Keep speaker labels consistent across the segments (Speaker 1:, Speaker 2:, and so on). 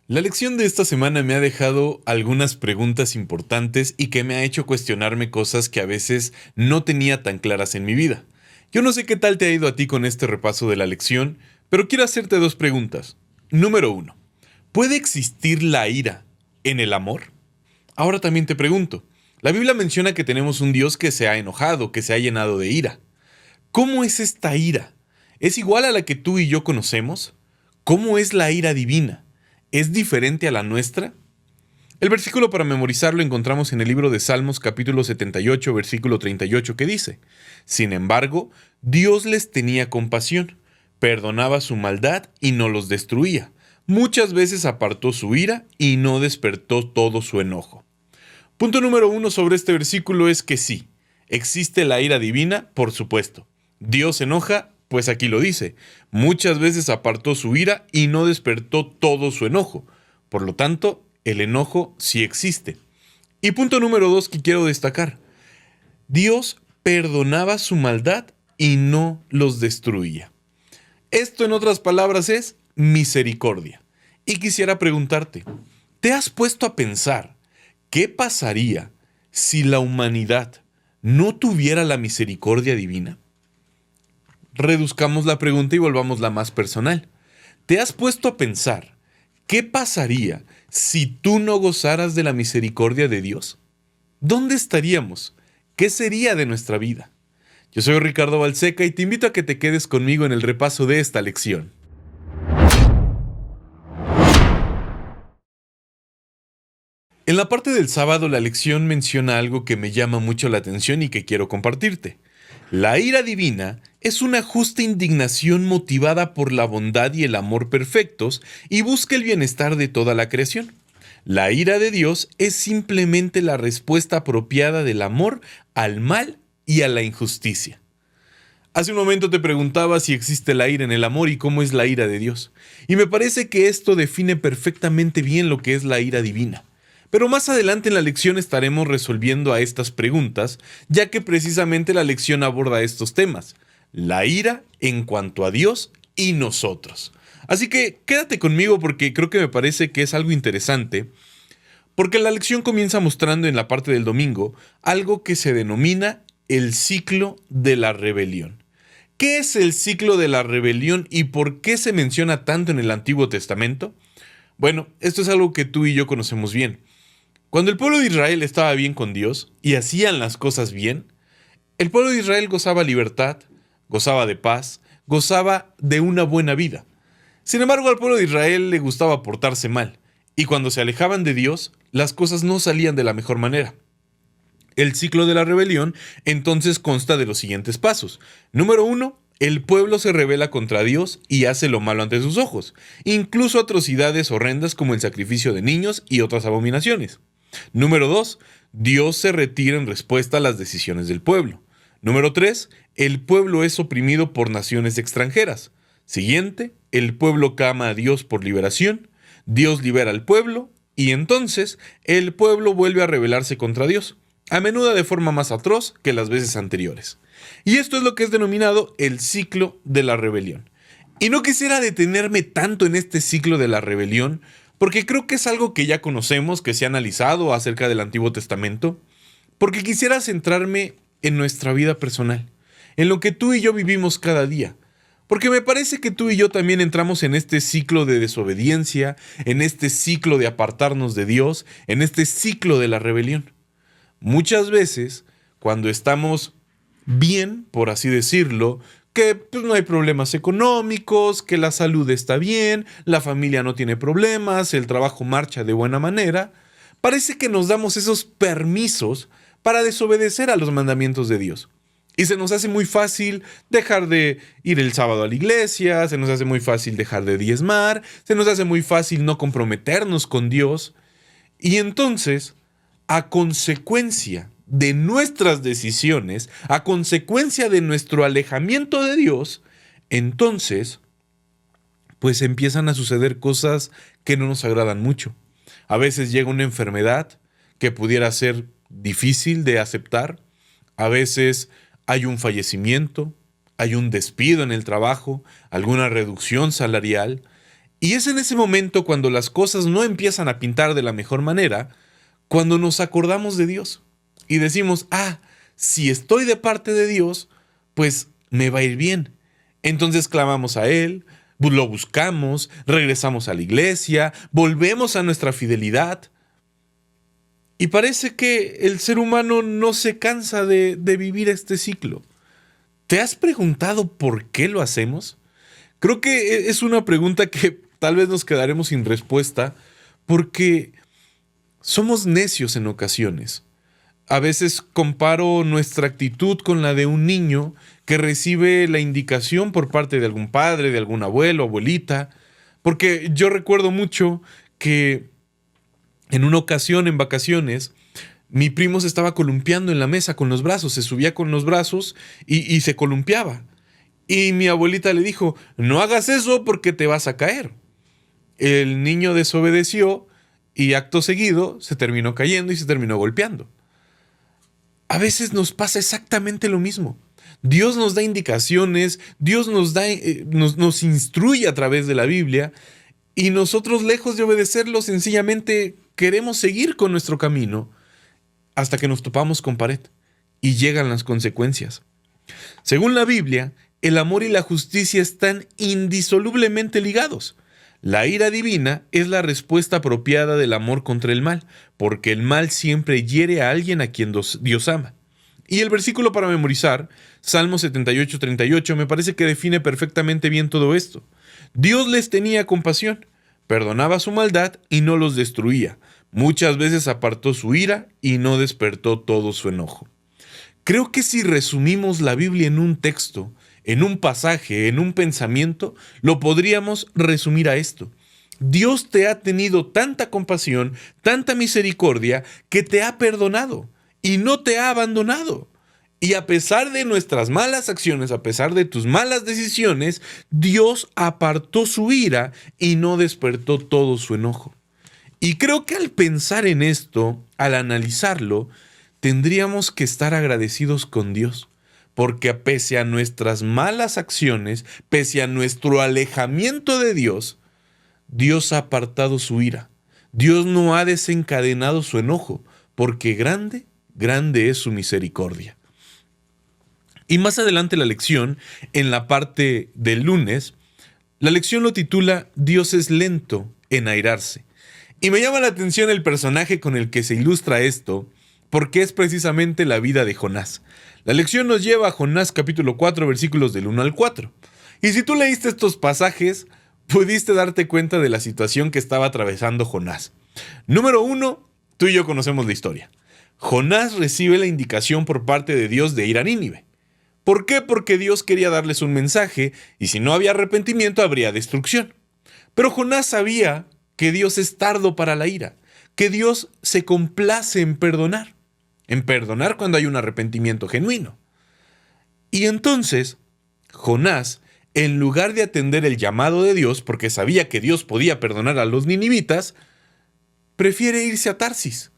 Speaker 1: La lección de esta semana me ha dejado algunas preguntas importantes y que me ha hecho cuestionarme cosas que a veces no tenía tan claras en mi vida. Yo no sé qué tal te ha ido a ti con este repaso de la lección, pero quiero hacerte dos preguntas. Número uno, ¿puede existir la ira en el amor? Ahora también te pregunto, la Biblia menciona que tenemos un Dios que se ha enojado, que se ha llenado de ira. ¿Cómo es esta ira? ¿Es igual a la que tú y yo conocemos? ¿Cómo es la ira divina? ¿Es diferente a la nuestra? El versículo para memorizarlo encontramos en el libro de Salmos capítulo 78, versículo 38, que dice: Sin embargo, Dios les tenía compasión, perdonaba su maldad y no los destruía. Muchas veces apartó su ira y no despertó todo su enojo. Punto número uno sobre este versículo es que sí, existe la ira divina, por supuesto. Dios se enoja, pues aquí lo dice. Muchas veces apartó su ira y no despertó todo su enojo. Por lo tanto, el enojo sí existe. Y punto número dos que quiero destacar. Dios perdonaba su maldad y no los destruía. Esto, en otras palabras, es misericordia. Y quisiera preguntarte, ¿te has puesto a pensar qué pasaría si la humanidad no tuviera la misericordia divina? Reduzcamos la pregunta y volvámosla más personal. ¿Te has puesto a pensar qué pasaría si tú no gozaras de la misericordia de Dios? ¿Dónde estaríamos? ¿Qué sería de nuestra vida? Yo soy Ricardo Balseca y te invito a que te quedes conmigo en el repaso de esta lección. En la parte del sábado, la lección menciona algo que me llama mucho la atención y que quiero compartirte. La ira divina es una justa indignación motivada por la bondad y el amor perfectos y busca el bienestar de toda la creación. La ira de Dios es simplemente la respuesta apropiada del amor al mal y a la injusticia. Hace un momento te preguntaba si existe la ira en el amor y cómo es la ira de Dios. Y me parece que esto define perfectamente bien lo que es la ira divina. Pero más adelante en la lección estaremos resolviendo a estas preguntas, ya que precisamente la lección aborda estos temas: la ira en cuanto a Dios y nosotros. Así que quédate conmigo porque creo que me parece que es algo interesante, porque la lección comienza mostrando en la parte del domingo algo que se denomina el ciclo de la rebelión. ¿Qué es el ciclo de la rebelión y por qué se menciona tanto en el Antiguo Testamento? Bueno, esto es algo que tú y yo conocemos bien. Cuando el pueblo de Israel estaba bien con Dios y hacían las cosas bien, el pueblo de Israel gozaba libertad, gozaba de paz, gozaba de una buena vida. Sin embargo, al pueblo de Israel le gustaba portarse mal, y cuando se alejaban de Dios, las cosas no salían de la mejor manera. El ciclo de la rebelión entonces consta de los siguientes pasos. Número uno, el pueblo se rebela contra Dios y hace lo malo ante sus ojos, incluso atrocidades horrendas como el sacrificio de niños y otras abominaciones. Número 2. Dios se retira en respuesta a las decisiones del pueblo. Número 3. El pueblo es oprimido por naciones extranjeras. Siguiente, el pueblo clama a Dios por liberación. Dios libera al pueblo y entonces el pueblo vuelve a rebelarse contra Dios, a menudo de forma más atroz que las veces anteriores. Y esto es lo que es denominado el ciclo de la rebelión. Y no quisiera detenerme tanto en este ciclo de la rebelión, porque creo que es algo que ya conocemos, que se ha analizado acerca del Antiguo Testamento, porque quisiera centrarme en nuestra vida personal, en lo que tú y yo vivimos cada día, porque me parece que tú y yo también entramos en este ciclo de desobediencia, en este ciclo de apartarnos de Dios, en este ciclo de la rebelión. Muchas veces, cuando estamos bien, por así decirlo, que pues, no hay problemas económicos, que la salud está bien, la familia no tiene problemas, el trabajo marcha de buena manera, parece que nos damos esos permisos para desobedecer a los mandamientos de Dios. Y se nos hace muy fácil dejar de ir el sábado a la iglesia, se nos hace muy fácil dejar de diezmar, se nos hace muy fácil no comprometernos con Dios. Y entonces, a consecuencia de nuestras decisiones, a consecuencia de nuestro alejamiento de Dios, entonces, pues empiezan a suceder cosas que no nos agradan mucho. A veces llega una enfermedad que pudiera ser difícil de aceptar. A veces hay un fallecimiento, hay un despido en el trabajo, alguna reducción salarial. Y es en ese momento cuando las cosas no empiezan a pintar de la mejor manera, cuando nos acordamos de Dios y decimos, si estoy de parte de Dios, pues me va a ir bien. Entonces clamamos a Él, lo buscamos, regresamos a la iglesia, volvemos a nuestra fidelidad. Y parece que el ser humano no se cansa de vivir este ciclo. ¿Te has preguntado por qué lo hacemos? Creo que es una pregunta que tal vez nos quedaremos sin respuesta porque somos necios en ocasiones. A veces comparo nuestra actitud con la de un niño que recibe la indicación por parte de algún padre, de algún abuelo, abuelita, porque yo recuerdo mucho que en una ocasión en vacaciones mi primo se estaba columpiando en la mesa con los brazos, se subía con los brazos y se columpiaba. Y mi abuelita le dijo, no hagas eso porque te vas a caer. El niño desobedeció y acto seguido se terminó cayendo y se terminó golpeando. A veces nos pasa exactamente lo mismo. Dios nos da indicaciones, Dios nos instruye a través de la Biblia y nosotros, lejos de obedecerlo, sencillamente queremos seguir con nuestro camino hasta que nos topamos con pared y llegan las consecuencias. Según la Biblia, el amor y la justicia están indisolublemente ligados. La ira divina es la respuesta apropiada del amor contra el mal, porque el mal siempre hiere a alguien a quien Dios ama. Y el versículo para memorizar, Salmo 78:38, me parece que define perfectamente bien todo esto. Dios les tenía compasión, perdonaba su maldad y no los destruía. Muchas veces apartó su ira y no despertó todo su enojo. Creo que si resumimos la Biblia en un texto, en un pasaje, en un pensamiento, lo podríamos resumir a esto. Dios te ha tenido tanta compasión, tanta misericordia, que te ha perdonado y no te ha abandonado. Y a pesar de nuestras malas acciones, a pesar de tus malas decisiones, Dios apartó su ira y no despertó todo su enojo. Y creo que al pensar en esto, al analizarlo, tendríamos que estar agradecidos con Dios, porque pese a nuestras malas acciones, pese a nuestro alejamiento de Dios, Dios ha apartado su ira. Dios no ha desencadenado su enojo, porque grande, grande es su misericordia. Y más adelante la lección, en la parte del lunes, la lección lo titula Dios es lento en airarse. Y me llama la atención el personaje con el que se ilustra esto, porque es precisamente la vida de Jonás. La lección nos lleva a Jonás capítulo 4, versículos del 1 al 4. Y si tú leíste estos pasajes, pudiste darte cuenta de la situación que estaba atravesando Jonás. Número 1, tú y yo conocemos la historia. Jonás recibe la indicación por parte de Dios de ir a Nínive. ¿Por qué? Porque Dios quería darles un mensaje y si no había arrepentimiento habría destrucción. Pero Jonás sabía que Dios es tardo para la ira, que Dios se complace en perdonar cuando hay un arrepentimiento genuino. Y entonces, Jonás, en lugar de atender el llamado de Dios, porque sabía que Dios podía perdonar a los ninivitas, prefiere irse a Tarsis.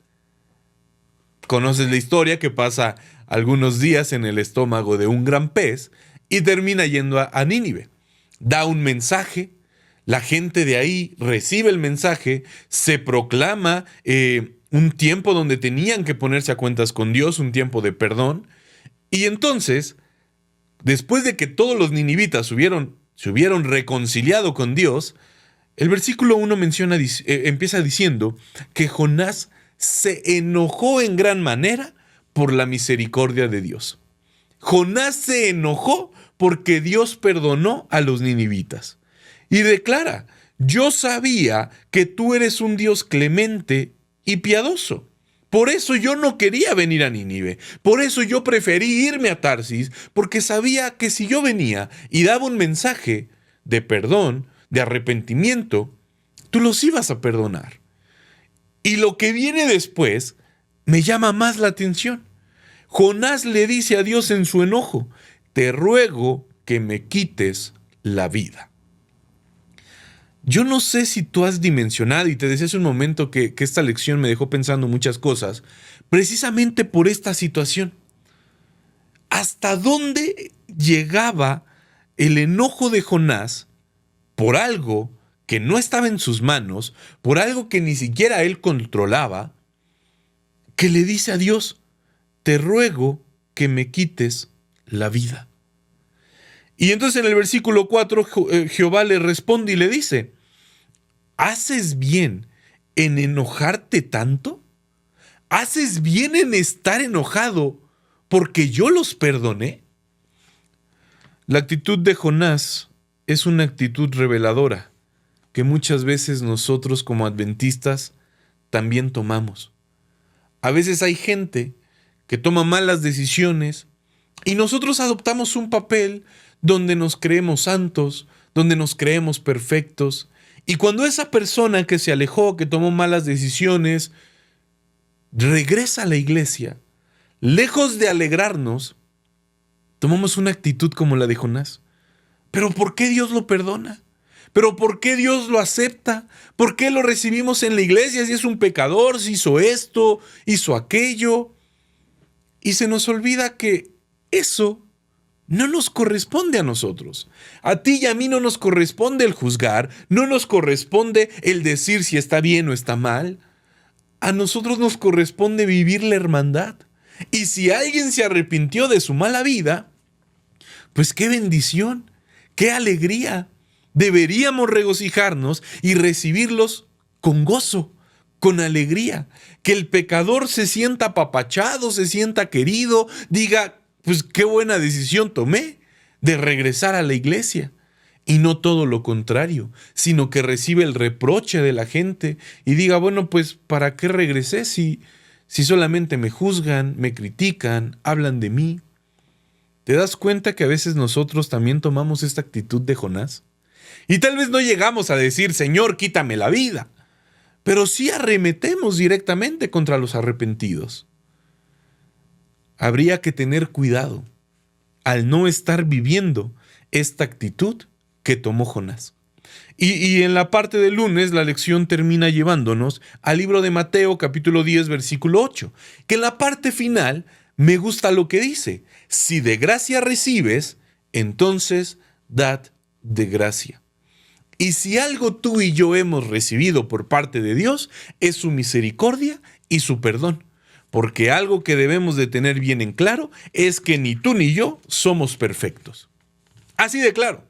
Speaker 1: Conoces la historia que pasa algunos días en el estómago de un gran pez y termina yendo a Nínive. Da un mensaje, la gente de ahí recibe el mensaje, se proclama un tiempo donde tenían que ponerse a cuentas con Dios, un tiempo de perdón. Y entonces, después de que todos los ninivitas se hubieron reconciliado con Dios, el versículo 1 empieza diciendo que Jonás se enojó en gran manera por la misericordia de Dios. Jonás se enojó porque Dios perdonó a los ninivitas. Y declara, yo sabía que tú eres un Dios clemente y piadoso. Por eso yo no quería venir a Nínive. Por eso yo preferí irme a Tarsis, porque sabía que si yo venía y daba un mensaje de perdón, de arrepentimiento, tú los ibas a perdonar. Y lo que viene después me llama más la atención. Jonás le dice a Dios en su enojo, te ruego que me quites la vida. Yo no sé si tú has dimensionado, y te decía hace un momento que esta lección me dejó pensando muchas cosas, precisamente por esta situación. ¿Hasta dónde llegaba el enojo de Jonás por algo que no estaba en sus manos, por algo que ni siquiera él controlaba, que le dice a Dios: te ruego que me quites la vida. Y entonces en el versículo 4 Jehová le responde y le dice: ¿haces bien en enojarte tanto? ¿Haces bien en estar enojado porque yo los perdoné? La actitud de Jonás es una actitud reveladora que muchas veces nosotros como adventistas también tomamos. A veces hay gente que toma malas decisiones y nosotros adoptamos un papel donde nos creemos santos, donde nos creemos perfectos. Y cuando esa persona que se alejó, que tomó malas decisiones, regresa a la iglesia, lejos de alegrarnos, tomamos una actitud como la de Jonás. ¿Pero por qué Dios lo perdona? ¿Pero por qué Dios lo acepta? ¿Por qué lo recibimos en la iglesia si es un pecador, si hizo esto, hizo aquello? Y se nos olvida que eso no nos corresponde a nosotros. A ti y a mí no nos corresponde el juzgar, no nos corresponde el decir si está bien o está mal. A nosotros nos corresponde vivir la hermandad. Y si alguien se arrepintió de su mala vida, pues qué bendición, qué alegría. Deberíamos regocijarnos y recibirlos con gozo, con alegría. Que el pecador se sienta apapachado, se sienta querido, diga: pues qué buena decisión tomé de regresar a la iglesia. Y no todo lo contrario, sino que recibe el reproche de la gente y diga: bueno, pues ¿para qué regresé si solamente me juzgan, me critican, hablan de mí? ¿Te das cuenta que a veces nosotros también tomamos esta actitud de Jonás? Y tal vez no llegamos a decir: Señor, quítame la vida, pero sí arremetemos directamente contra los arrepentidos. Habría que tener cuidado al no estar viviendo esta actitud que tomó Jonás. Y en la parte del lunes la lección termina llevándonos al libro de Mateo capítulo 10 versículo 8, que en la parte final me gusta lo que dice: si de gracia recibes, entonces dad de gracia. Y si algo tú y yo hemos recibido por parte de Dios, es su misericordia y su perdón. Porque algo que debemos de tener bien en claro es que ni tú ni yo somos perfectos. Así de claro.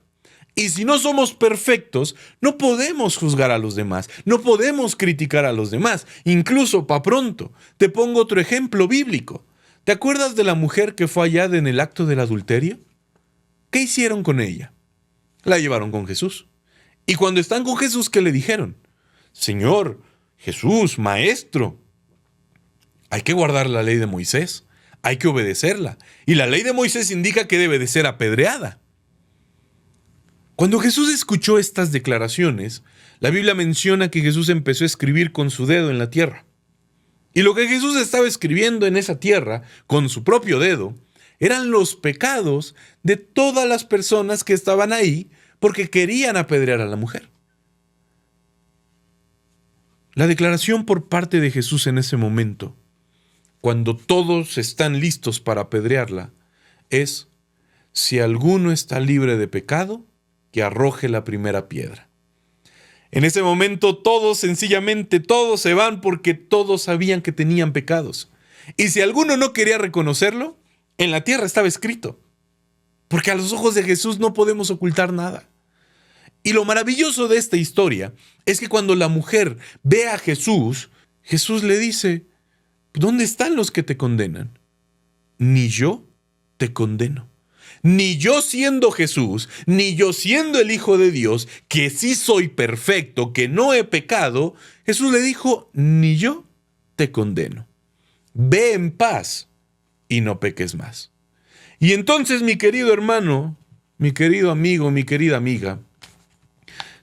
Speaker 1: Y si no somos perfectos, no podemos juzgar a los demás, no podemos criticar a los demás. Incluso, pa' pronto, te pongo otro ejemplo bíblico. ¿Te acuerdas de la mujer que fue hallada en el acto del adulterio? ¿Qué hicieron con ella? La llevaron con Jesús. Y cuando están con Jesús, ¿qué le dijeron? Señor, Jesús, Maestro, hay que guardar la ley de Moisés, hay que obedecerla. Y la ley de Moisés indica que debe de ser apedreada. Cuando Jesús escuchó estas declaraciones, la Biblia menciona que Jesús empezó a escribir con su dedo en la tierra. Y lo que Jesús estaba escribiendo en esa tierra, con su propio dedo, eran los pecados de todas las personas que estaban ahí porque querían apedrear a la mujer. La declaración por parte de Jesús en ese momento, cuando todos están listos para apedrearla, es: si alguno está libre de pecado, que arroje la primera piedra. En ese momento todos, sencillamente todos se van porque todos sabían que tenían pecados. Y si alguno no quería reconocerlo, en la tierra estaba escrito. Porque a los ojos de Jesús no podemos ocultar nada. Y lo maravilloso de esta historia es que cuando la mujer ve a Jesús, Jesús le dice: ¿dónde están los que te condenan? Ni yo te condeno. Ni yo siendo Jesús, ni yo siendo el Hijo de Dios, que sí soy perfecto, que no he pecado, Jesús le dijo: ni yo te condeno. Ve en paz y no peques más. Y entonces, mi querido hermano, mi querido amigo, mi querida amiga,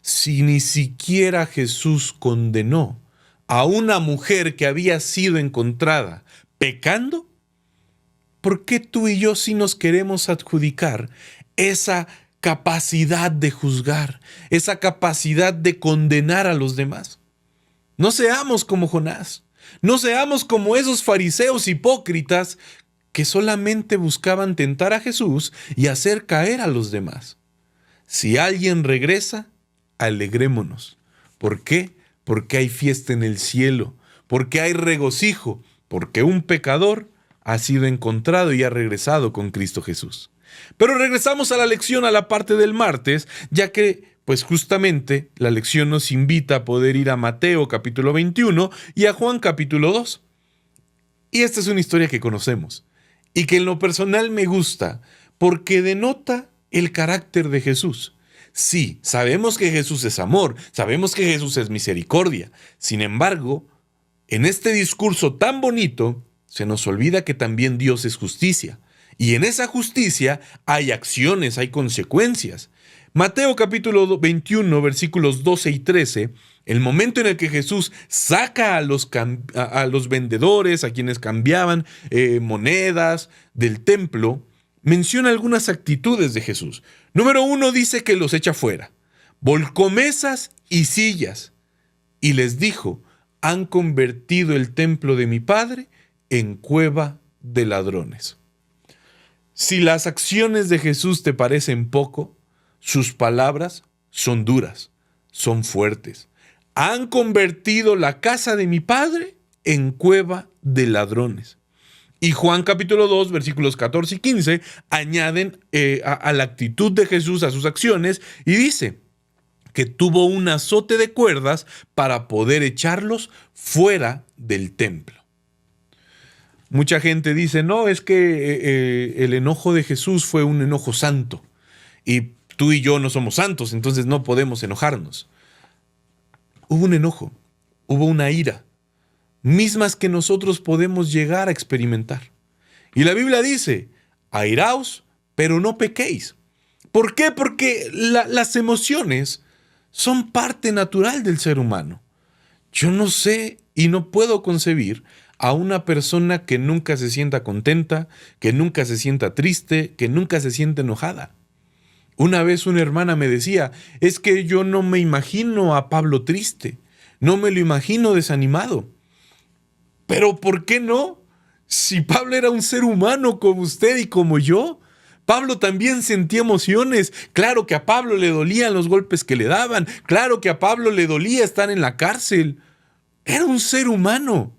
Speaker 1: si ni siquiera Jesús condenó a una mujer que había sido encontrada pecando, ¿por qué tú y yo sí nos queremos adjudicar esa capacidad de juzgar, esa capacidad de condenar a los demás? No seamos como Jonás, no seamos como esos fariseos hipócritas que solamente buscaban tentar a Jesús y hacer caer a los demás. Si alguien regresa, alegrémonos. ¿Por qué? Porque hay fiesta en el cielo, porque hay regocijo, porque un pecador ha sido encontrado y ha regresado con Cristo Jesús. Pero regresamos a la lección, a la parte del martes, ya que, pues justamente, la lección nos invita a poder ir a Mateo capítulo 21 y a Juan capítulo 2. Y esta es una historia que conocemos y que en lo personal me gusta porque denota el carácter de Jesús. Sí, sabemos que Jesús es amor, sabemos que Jesús es misericordia. Sin embargo, en este discurso tan bonito, se nos olvida que también Dios es justicia. Y en esa justicia hay acciones, hay consecuencias. Mateo capítulo 21, versículos 12 y 13, el momento en el que Jesús saca a los vendedores, a quienes cambiaban monedas del templo, menciona algunas actitudes de Jesús. Número 1 dice que los echa fuera. Volcó mesas y sillas y les dijo: han convertido el templo de mi Padre en cueva de ladrones. Si las acciones de Jesús te parecen poco, sus palabras son duras, son fuertes. Han convertido la casa de mi Padre en cueva de ladrones. Y Juan capítulo 2, versículos 14 y 15, añaden a la actitud de Jesús, a sus acciones, y dice que tuvo un azote de cuerdas para poder echarlos fuera del templo. Mucha gente dice, no, es que el enojo de Jesús fue un enojo santo. Y tú y yo no somos santos, entonces no podemos enojarnos. Hubo un enojo, hubo una ira, mismas que nosotros podemos llegar a experimentar. Y la Biblia dice, airaos, pero no pequéis. ¿Por qué? Porque las emociones son parte natural del ser humano. Yo no sé y no puedo concebir a una persona que nunca se sienta contenta, que nunca se sienta triste, que nunca se sienta enojada. Una vez una hermana me decía, es que yo no me imagino a Pablo triste, no me lo imagino desanimado. Pero ¿por qué no? Si Pablo era un ser humano como usted y como yo, Pablo también sentía emociones. Claro que a Pablo le dolían los golpes que le daban, claro que a Pablo le dolía estar en la cárcel. Era un ser humano.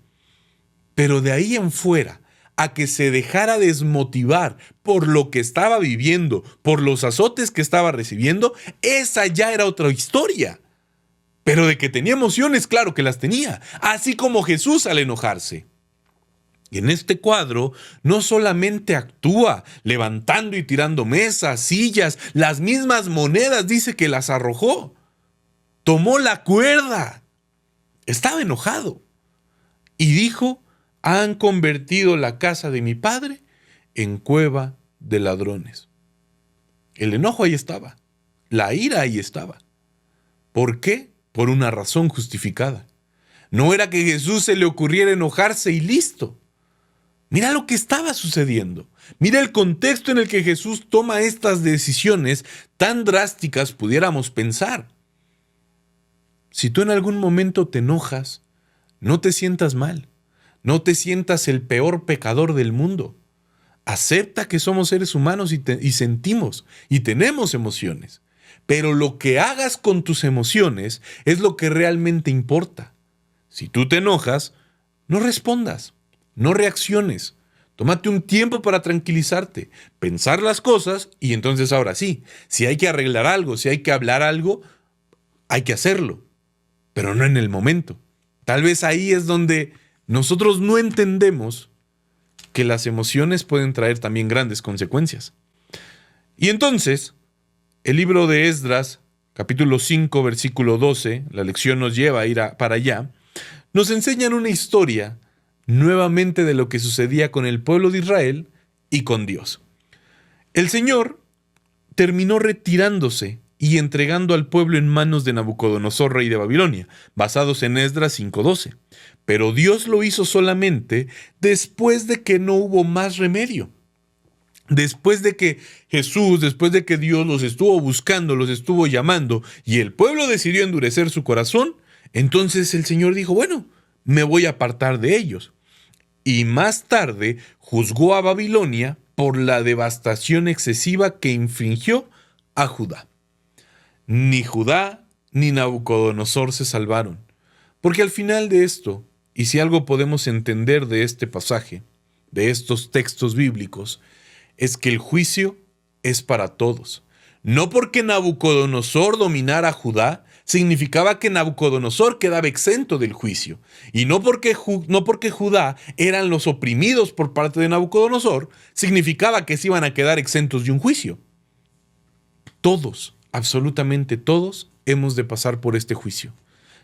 Speaker 1: Pero de ahí en fuera, a que se dejara desmotivar por lo que estaba viviendo, por los azotes que estaba recibiendo, esa ya era otra historia. Pero de que tenía emociones, claro que las tenía, así como Jesús al enojarse. Y en este cuadro no solamente actúa levantando y tirando mesas, sillas, las mismas monedas dice que las arrojó. Tomó la cuerda. Estaba enojado. Y dijo, han convertido la casa de mi Padre en cueva de ladrones. El enojo ahí estaba. La ira ahí estaba. ¿Por qué? Por una razón justificada. No era que a Jesús se le ocurriera enojarse y listo. Mira lo que estaba sucediendo. Mira el contexto en el que Jesús toma estas decisiones tan drásticas, pudiéramos pensar. Si tú en algún momento te enojas, no te sientas mal. No te sientas el peor pecador del mundo. Acepta que somos seres humanos y sentimos y tenemos emociones. Pero lo que hagas con tus emociones es lo que realmente importa. Si tú te enojas, no respondas, no reacciones. Tómate un tiempo para tranquilizarte, pensar las cosas y entonces ahora sí, si hay que arreglar algo, si hay que hablar algo, hay que hacerlo, pero no en el momento. Tal vez ahí es donde nosotros no entendemos que las emociones pueden traer también grandes consecuencias. Y entonces, el libro de Esdras, capítulo 5, versículo 12, la lección nos lleva a ir para allá, nos enseñan una historia nuevamente de lo que sucedía con el pueblo de Israel y con Dios. El Señor terminó retirándose y entregando al pueblo en manos de Nabucodonosor, rey de Babilonia, basados en Esdras 5:12. Pero Dios lo hizo solamente después de que no hubo más remedio. Después de que Jesús, después de que Dios los estuvo buscando, los estuvo llamando y el pueblo decidió endurecer su corazón, entonces el Señor dijo, bueno, me voy a apartar de ellos. Y más tarde juzgó a Babilonia por la devastación excesiva que infringió a Judá. Ni Judá ni Nabucodonosor se salvaron. Porque al final de esto, y si algo podemos entender de este pasaje, de estos textos bíblicos, es que el juicio es para todos. No porque Nabucodonosor dominara a Judá, significaba que Nabucodonosor quedaba exento del juicio. Y no porque Judá eran los oprimidos por parte de Nabucodonosor, significaba que se iban a quedar exentos de un juicio. Todos, absolutamente todos, hemos de pasar por este juicio.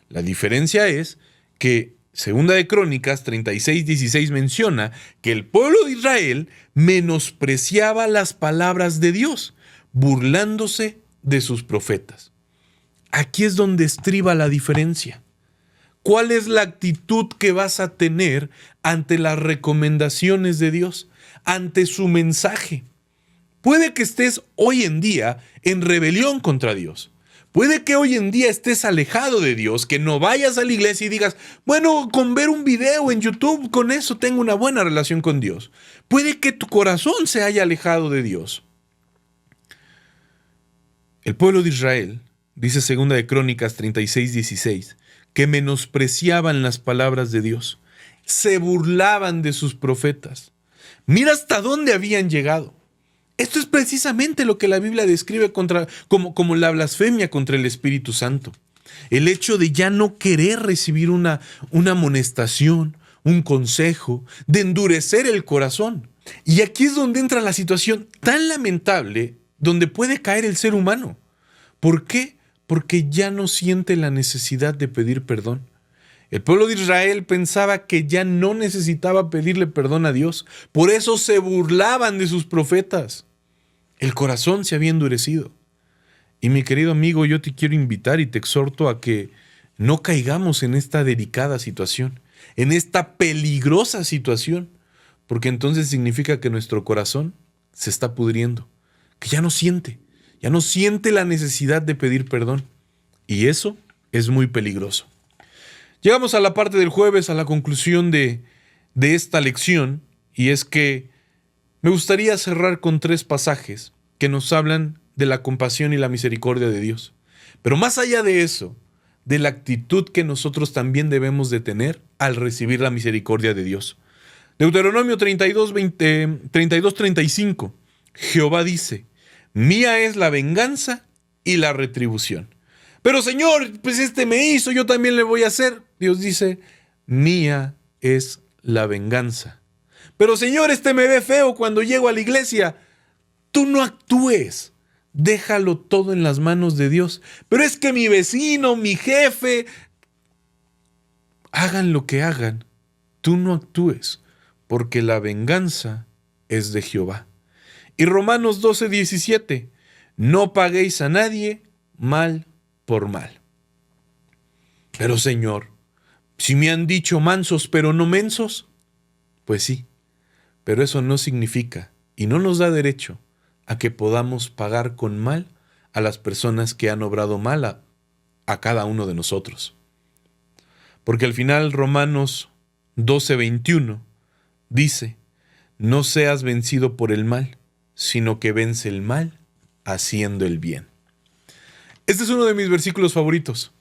Speaker 1: La diferencia es que Segunda de Crónicas 36:16 menciona que el pueblo de Israel menospreciaba las palabras de Dios, burlándose de sus profetas. Aquí es donde estriba la diferencia. ¿Cuál es la actitud que vas a tener ante las recomendaciones de Dios, ante su mensaje? Puede que estés hoy en día en rebelión contra Dios. Puede que hoy en día estés alejado de Dios, que no vayas a la iglesia y digas, bueno, con ver un video en YouTube, con eso tengo una buena relación con Dios. Puede que tu corazón se haya alejado de Dios. El pueblo de Israel, dice Segunda de Crónicas 36:16, que menospreciaban las palabras de Dios, se burlaban de sus profetas. Mira hasta dónde habían llegado. Esto es precisamente lo que la Biblia describe como la blasfemia contra el Espíritu Santo. El hecho de ya no querer recibir una amonestación, un consejo, de endurecer el corazón. Y aquí es donde entra la situación tan lamentable donde puede caer el ser humano. ¿Por qué? Porque ya no siente la necesidad de pedir perdón. El pueblo de Israel pensaba que ya no necesitaba pedirle perdón a Dios. Por eso se burlaban de sus profetas. El corazón se había endurecido. Y mi querido amigo, yo te quiero invitar y te exhorto a que no caigamos en esta delicada situación, en esta peligrosa situación, porque entonces significa que nuestro corazón se está pudriendo, que ya no siente la necesidad de pedir perdón. Y eso es muy peligroso. Llegamos a la parte del jueves, a la conclusión de esta lección, y es que me gustaría cerrar con 3 pasajes que nos hablan de la compasión y la misericordia de Dios. Pero más allá de eso, de la actitud que nosotros también debemos de tener al recibir la misericordia de Dios. Deuteronomio 32:35. Jehová dice, mía es la venganza y la retribución. Pero Señor, pues este me hizo, yo también le voy a hacer. Dios dice, mía es la venganza. Pero Señor, este me ve feo cuando llego a la iglesia. Tú no actúes. Déjalo todo en las manos de Dios. Pero es que mi vecino, mi jefe, hagan lo que hagan. Tú no actúes, porque la venganza es de Jehová. Y Romanos 12:17. No paguéis a nadie mal por mal. Pero Señor, si me han dicho mansos pero no mensos, pues sí. Pero eso no significa y no nos da derecho a que podamos pagar con mal a las personas que han obrado mal a cada uno de nosotros. Porque al final Romanos 12:21 dice, no seas vencido por el mal, sino que vence el mal haciendo el bien. Este es uno de mis versículos favoritos.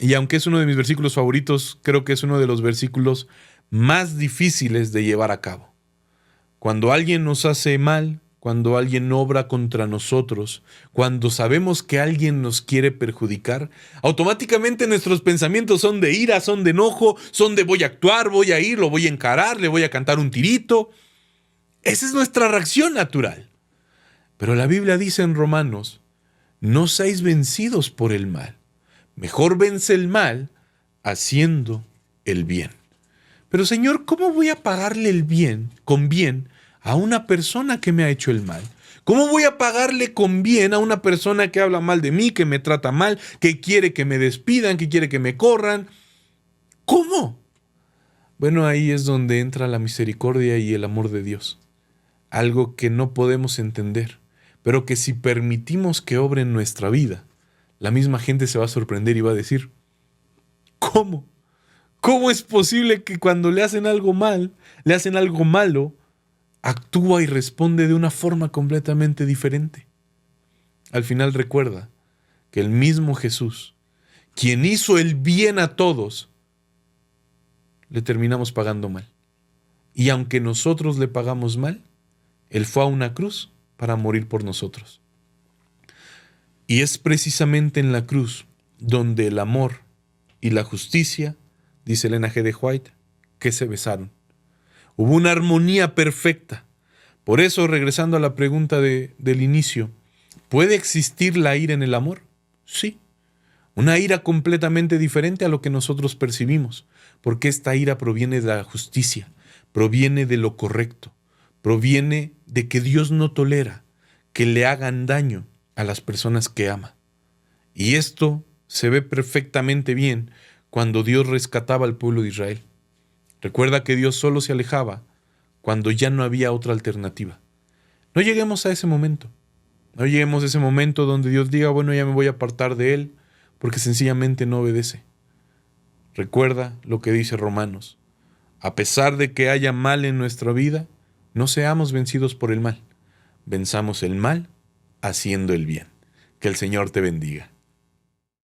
Speaker 1: Y aunque es uno de mis versículos favoritos, creo que es uno de los versículos más difíciles de llevar a cabo. Cuando alguien nos hace mal, cuando alguien obra contra nosotros, cuando sabemos que alguien nos quiere perjudicar, automáticamente nuestros pensamientos son de ira, son de enojo, son de voy a actuar, voy a ir, lo voy a encarar, le voy a cantar un tirito. Esa es nuestra reacción natural. Pero la Biblia dice en Romanos, no seáis vencidos por el mal. Mejor vence el mal haciendo el bien. Pero Señor, ¿cómo voy a pagarle el bien, con bien, a una persona que me ha hecho el mal? ¿Cómo voy a pagarle con bien a una persona que habla mal de mí, que me trata mal, que quiere que me despidan, que quiere que me corran? ¿Cómo? Bueno, ahí es donde entra la misericordia y el amor de Dios. Algo que no podemos entender, pero que si permitimos que obre en nuestra vida, la misma gente se va a sorprender y va a decir, ¿cómo? ¿Cómo es posible que cuando le hacen algo mal, le hacen algo malo, actúa y responde de una forma completamente diferente? Al final recuerda que el mismo Jesús, quien hizo el bien a todos, le terminamos pagando mal. Y aunque nosotros le pagamos mal, Él fue a una cruz para morir por nosotros. Y es precisamente en la cruz donde el amor y la justicia, dice Elena G. de White, que se besaron. Hubo una armonía perfecta. Por eso, regresando a la pregunta del inicio, ¿puede existir la ira en el amor? Sí. Una ira completamente diferente a lo que nosotros percibimos, porque esta ira proviene de la justicia, proviene de lo correcto, proviene de que Dios no tolera que le hagan daño a las personas que ama. Y esto se ve perfectamente bien cuando Dios rescataba al pueblo de Israel. Recuerda que Dios solo se alejaba cuando ya no había otra alternativa. No lleguemos a ese momento. No lleguemos a ese momento donde Dios diga, bueno, ya me voy a apartar de Él, porque sencillamente no obedece. Recuerda lo que dice Romanos. A pesar de que haya mal en nuestra vida, no seamos vencidos por el mal. Venzamos el mal haciendo el bien. Que el Señor te bendiga.